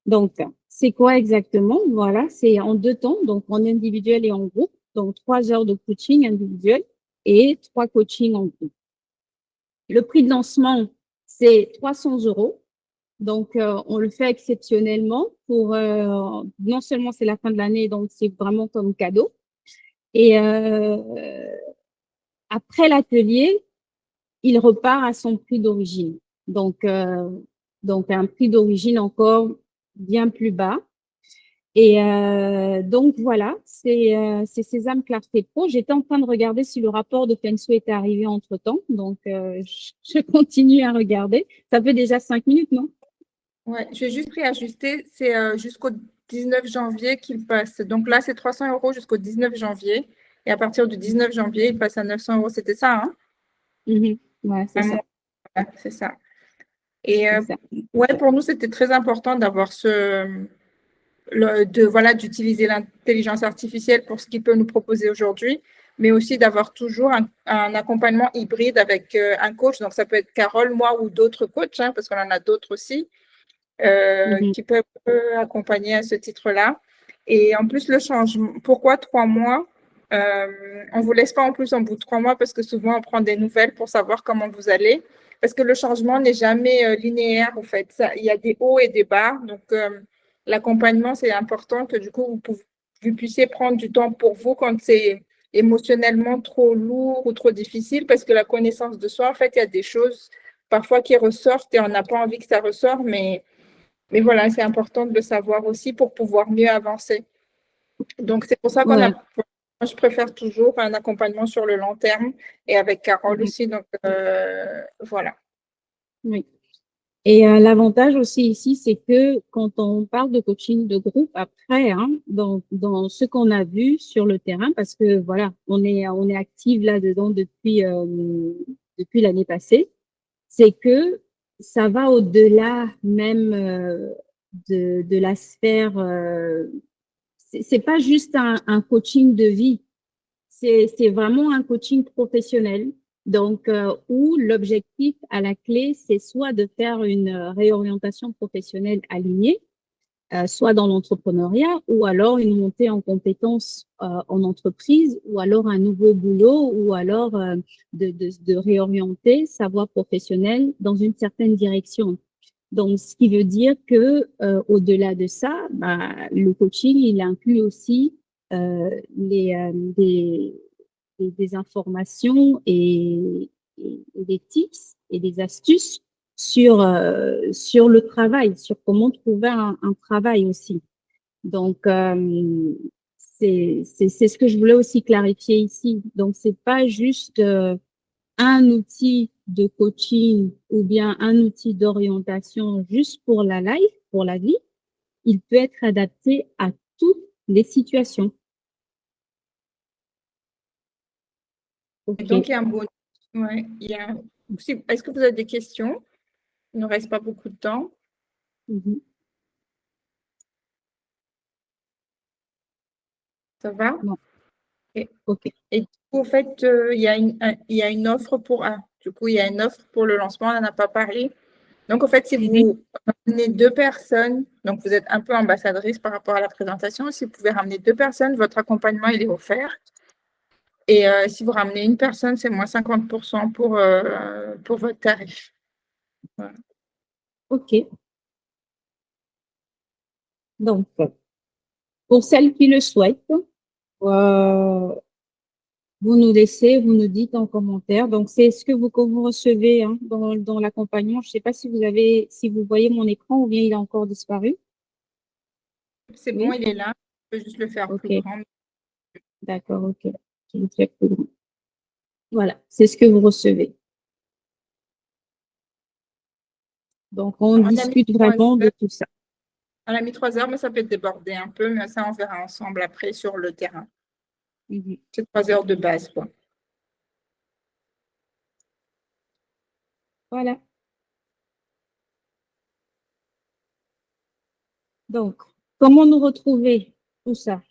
Donc, c'est quoi exactement? Voilà, c'est en 2 temps, donc en individuel et en groupe. Donc, 3 heures de coaching individuel et 3 coachings en groupe. Le prix de lancement, c'est 300 €. Donc, on le fait exceptionnellement pour, non seulement c'est la fin de l'année, donc c'est vraiment comme cadeau. Et après l'atelier, il repart à son prix d'origine. Donc un prix d'origine encore bien plus bas. Et donc, voilà, c'est Sésame Clarté Pro. J'étais en train de regarder si le rapport de Fensou était arrivé entre-temps. Donc, je continue à regarder. Ça fait déjà 5 minutes, non? Ouais, je vais juste réajuster. C'est jusqu'au 19 janvier qu'il passe. Donc là, c'est 300 € jusqu'au 19 janvier. Et à partir du 19 janvier, il passe à 900 €. C'était ça, hein? Ouais, c'est ça. Ouais, c'est ça. Et C'est ça. ouais, pour nous, c'était très important d'avoir d'utiliser l'intelligence artificielle pour ce qu'il peut nous proposer aujourd'hui, mais aussi d'avoir toujours un accompagnement hybride avec un coach. Donc, ça peut être Carole, moi ou d'autres coachs, hein, parce qu'on en a d'autres aussi, qui peuvent accompagner à ce titre-là. Et en plus, le changement, pourquoi 3 mois? On ne vous laisse pas en plus en bout de 3 mois parce que souvent, on prend des nouvelles pour savoir comment vous allez. Parce que le changement n'est jamais linéaire, en fait. Il y a des hauts et des bas. Donc, l'accompagnement, c'est important que du coup, vous puissiez prendre du temps pour vous quand c'est émotionnellement trop lourd ou trop difficile. Parce que la connaissance de soi, en fait, il y a des choses parfois qui ressortent et on n'a pas envie que ça ressorte. Mais voilà, c'est important de le savoir aussi pour pouvoir mieux avancer. Donc, c'est pour ça Ouais. moi, je préfère toujours un accompagnement sur le long terme et avec Carole aussi. Donc, voilà. Oui. Et l'avantage aussi ici, c'est que quand on parle de coaching de groupe, après, dans ce qu'on a vu sur le terrain, parce que voilà, on est active là-dedans depuis l'année passée, c'est que ça va au-delà même de la sphère. C'est pas juste un coaching de vie, c'est vraiment un coaching professionnel. Donc, où l'objectif à la clé, c'est soit de faire une réorientation professionnelle alignée, soit dans l'entrepreneuriat, ou alors une montée en compétences en entreprise, ou alors un nouveau boulot, ou alors de réorienter sa voie professionnelle dans une certaine direction. Donc, ce qui veut dire que au-delà de ça, le coaching, il inclut aussi des informations et des tips et des astuces sur le travail, sur comment trouver un travail aussi. Donc, c'est ce que je voulais aussi clarifier ici. Donc, c'est pas juste un outil de coaching ou bien un outil d'orientation juste pour la life, pour la vie. Il peut être adapté à toutes les situations. Et OK. donc, il y a un bonus. Ouais, Est-ce que vous avez des questions? Il ne nous reste pas beaucoup de temps. Mhm. Ça va? Bon. Et, OK. et du coup, en fait, il y a une offre pour… du coup, il y a une offre pour le lancement, on n'en a pas parlé. Donc, en fait, si vous ramenez 2 personnes, donc vous êtes un peu ambassadrice par rapport à la présentation, si vous pouvez ramener 2 personnes, votre accompagnement, il est offert. Et si vous ramenez une personne, c'est moins 50% pour votre tarif. Voilà. OK. Donc, pour celles qui le souhaitent, Vous nous laissez, vous nous dites en commentaire. Donc, c'est ce que vous recevez hein, dans l'accompagnement. Je ne sais pas si vous voyez mon écran ou bien il a encore disparu. C'est bon, il est là. Je peux juste le faire Ok. plus grand. D'accord, ok. Je vais le faire plus grand. Voilà, c'est ce que vous recevez. Donc, on discute vraiment de tout ça. On a mis 3 heures, mais ça peut déborder un peu, mais ça, on verra ensemble après sur le terrain. C'est 3 heures de base, quoi. Voilà. Donc, comment nous retrouver tout ça?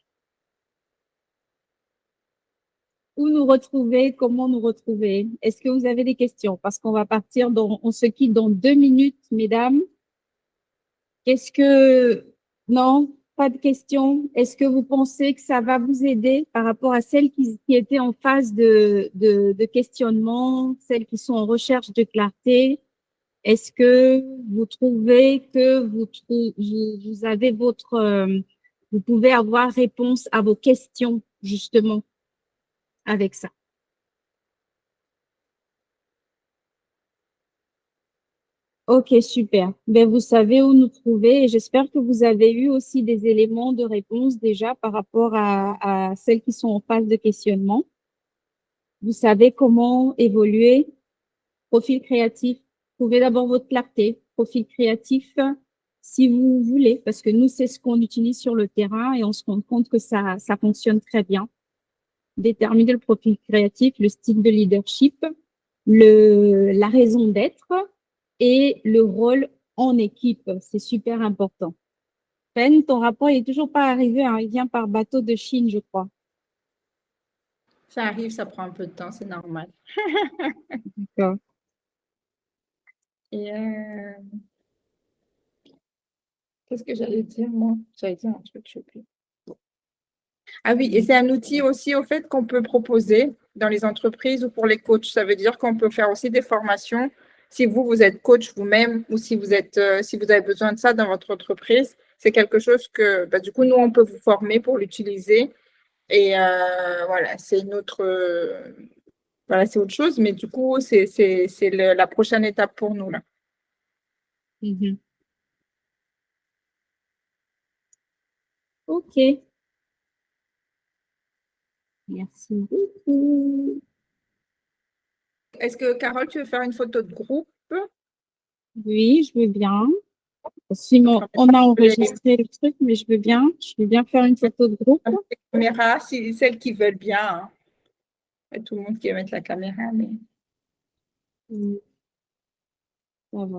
Où nous retrouver? Comment nous retrouver? Est-ce que vous avez des questions? Parce qu'on va partir on se quitte dans 2 minutes, mesdames. Non, pas de questions. Est-ce que vous pensez que ça va vous aider par rapport à celles qui étaient en phase de questionnement, celles qui sont en recherche de clarté? Est-ce que vous trouvez que vous avez vous pouvez avoir réponse à vos questions, justement, avec ça? Ok, super. Ben, vous savez où nous trouver et j'espère que vous avez eu aussi des éléments de réponse déjà par rapport à celles qui sont en phase de questionnement. Vous savez comment évoluer. Profil créatif, trouvez d'abord votre clarté. Profil créatif, si vous voulez, parce que nous, c'est ce qu'on utilise sur le terrain et on se rend compte que ça fonctionne très bien. Déterminer le profil créatif, le style de leadership, la raison d'être et le rôle en équipe. C'est super important. Ben, ton rapport n'est toujours pas arrivé, hein. Il vient par bateau de Chine, je crois. Ça arrive, ça prend un peu de temps, c'est normal. D'accord. Et qu'est-ce que j'allais dire, moi? J'allais dire un truc, je ne sais plus. Ah oui, et c'est un outil aussi, au fait, qu'on peut proposer dans les entreprises ou pour les coachs. Ça veut dire qu'on peut faire aussi des formations. Si vous êtes coach vous-même ou si vous avez besoin de ça dans votre entreprise, c'est quelque chose que, bah, du coup, nous, on peut vous former pour l'utiliser. Et voilà, c'est c'est autre chose, mais du coup, c'est la prochaine étape pour nous, là. OK. Merci beaucoup. Est-ce que, Carole, tu veux faire une photo de groupe? Oui, je veux bien. Sinon, on a enregistré le truc, mais je veux bien faire une photo de groupe. Caméra, si celles qui veulent bien. Hein. Pas tout le monde qui veut mettre la caméra, mais.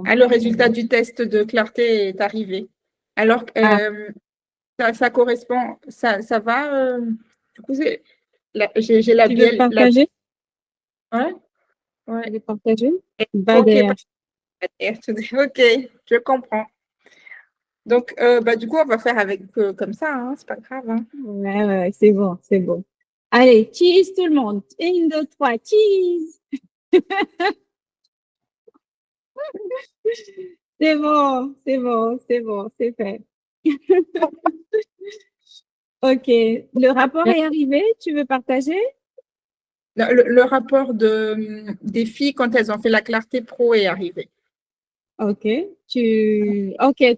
Ah, le résultat du test de clarté est arrivé. Alors, ça correspond, ça va. Du coup, j'ai la Tu veux partager? Ouais. Tu veux partager? Ok, je comprends. Donc, du coup, on va faire avec comme ça, hein, c'est pas grave. Hein. Ouais, c'est bon, c'est bon. Allez, cheese tout le monde. 1, 2, 3, cheese. C'est bon, c'est fait. Ok, le rapport est arrivé, tu veux partager? Le rapport des filles quand elles ont fait la clarté pro est arrivé. Ok,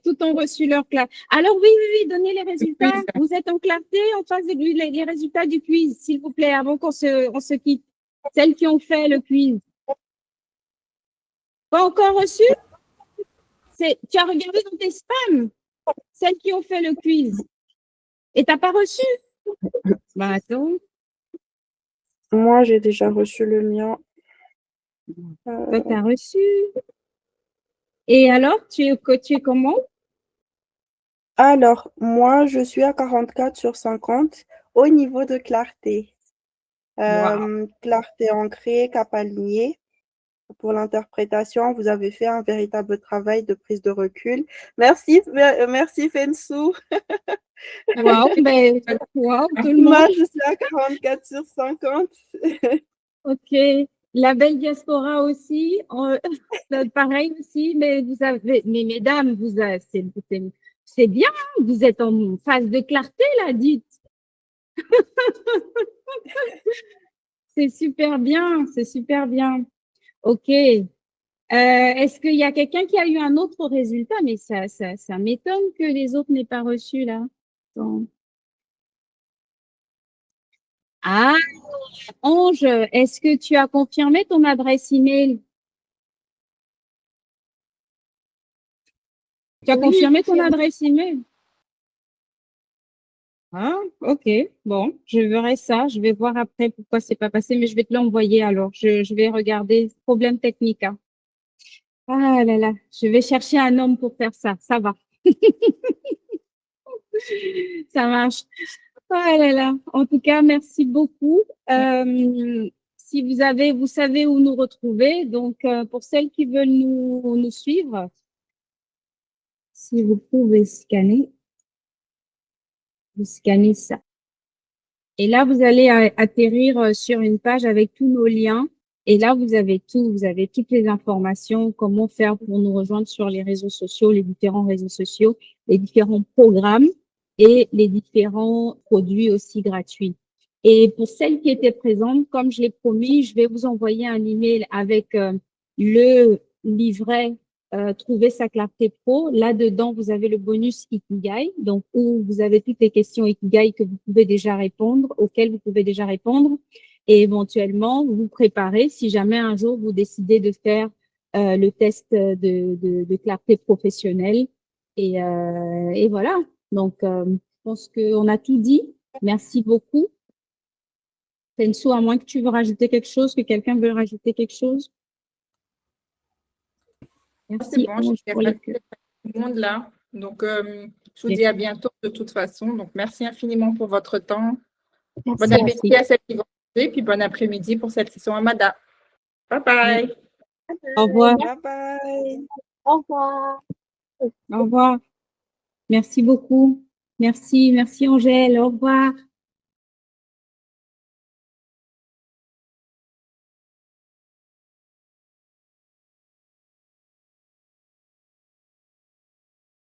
tout ont reçu leur clarté. Alors oui, donnez les résultats. Oui, Vous êtes en clarté en face les résultats du quiz, s'il vous plaît, avant qu'on se quitte. Celles qui ont fait le quiz. Pas encore reçu? Tu as regardé dans tes spams, celles qui ont fait le quiz. Et t'as pas reçu? Bah attends. Moi, j'ai déjà reçu le mien. Toi, t'as reçu. Et alors, tu es comment? Alors, moi, je suis à 44 sur 50 au niveau de clarté. Wow. Clarté ancrée, cap aligné. Pour l'interprétation, vous avez fait un véritable travail de prise de recul. Merci, merci Fensou. Wow, tout le Moi, monde. je suis à 44 sur 50. Ok. La belle diaspora aussi, pareil aussi, mais mesdames, c'est bien, vous êtes en phase de clarté là, dites. C'est super bien, c'est super bien. OK. Est-ce qu'il y a quelqu'un qui a eu un autre résultat? Mais ça m'étonne que les autres n'aient pas reçu là. Attends. Ah, Ange, est-ce que tu as confirmé ton adresse email? Tu as Oui, confirmé ton adresse email? Ah, OK. Bon, je verrai ça. Je vais voir après pourquoi c'est pas passé, mais je vais te l'envoyer alors. Je vais regarder. Problème technique, hein. Ah là là, je vais chercher un homme pour faire ça. Ça va. Ça marche. Oh là là. En tout cas, merci beaucoup. Si vous savez où nous retrouver. Donc, pour celles qui veulent nous suivre, si vous pouvez scanner, vous scannez ça. Et là, vous allez atterrir sur une page avec tous nos liens. Et là, vous avez tout, vous avez toutes les informations, comment faire pour nous rejoindre sur les réseaux sociaux, les différents réseaux sociaux, les différents programmes et les différents produits aussi gratuits. Et pour celles qui étaient présentes, comme je l'ai promis, je vais vous envoyer un email avec le livret Trouver sa clarté pro. Là-dedans, vous avez le bonus Ikigai, donc où vous avez toutes les questions Ikigai que vous pouvez déjà répondre, auxquelles vous pouvez déjà répondre, et éventuellement vous préparer si jamais un jour vous décidez de faire le test de clarté professionnelle. Et voilà. Donc, je pense qu'on a tout dit. Merci beaucoup. Tenso, à moins que tu veux rajouter quelque chose, que quelqu'un veut rajouter quelque chose. c'est Merci, bon, Ange, j'ai pour les tout le monde là. Donc, je vous dis à bientôt de toute façon. Donc, merci infiniment pour votre temps. Bon appétit à celles qui vont manger, puis bon après-midi pour celles qui sont à Mada. Bye bye. Au revoir. Bye bye. Au revoir. Au revoir. Merci beaucoup. Merci, merci Angèle. Au revoir.